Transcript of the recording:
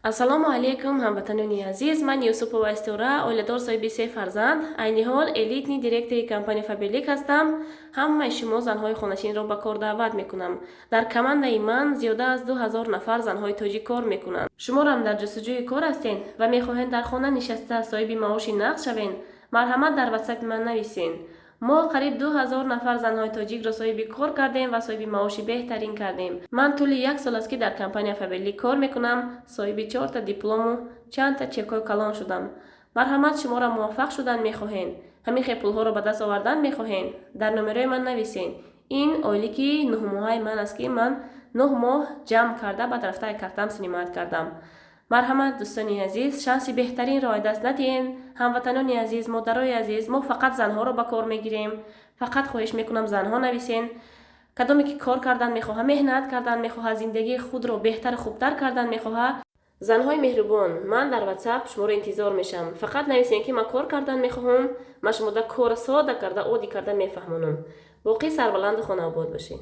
ассалому алайкум ҳамватанони азиз, ман Юсупова Истора, оиладор соҳиби 3 фарзанд, айни ҳол элитни директори компания Фаберлик ҳастам. Ҳамаи шумо занҳои хонашинро ба кор даъват мекунам. Дар командаи ман зиёда аз 2000 нафар занҳои тоҷик кор мекунанд. Шуморам дар ҷустуҷӯи кор ҳастед ва мехоҳед дар хона нишаста соҳиби маоши нақд шавед? Марҳамат дар ватсапи ман нависед. мо қариб 2000 нафар занҳои тоҷикро соҳиби кор кардем ва соҳиби маоши беҳтарин кардем. Ман тӯли 1 сол аст ки дар компания Фаберлик кор мекунам, соҳиби 4 та диплому, чанд та чекҳои калон шудам. Марҳамат, шуморо муваффақ шудан мехоҳед? Ҳамин хел пулҳоро ба даст овардан мехоҳед? Дар номерои ман нависед. ин ойлики 9 моҳаи ман аст ки ман 9 моҳ ҷамъ карда ба дафтари картам синимат кардам. марҳамат дӯстони азиз, шанси беҳтаринро ой даст надиҳед. ҳамватанони азиз, модарои азиз, мо фақат занҳоро ба кор мегирем. фақат хоҳиш мекунам занҳо нависед. кадоме ки кор кардан мехоҳад, меҳнат кардан мехоҳад, зиндагии худро беҳтару хубтар кардан мехоҳад, занҳои меҳрубон, ман дар ватсап шуморо интизор мешавам. фақат нависед ки ман кор кардан мехоҳам, ман шумода кора сода карда оди карда мефаҳмонам. боқӣ сарбаланду хонаобод бошед.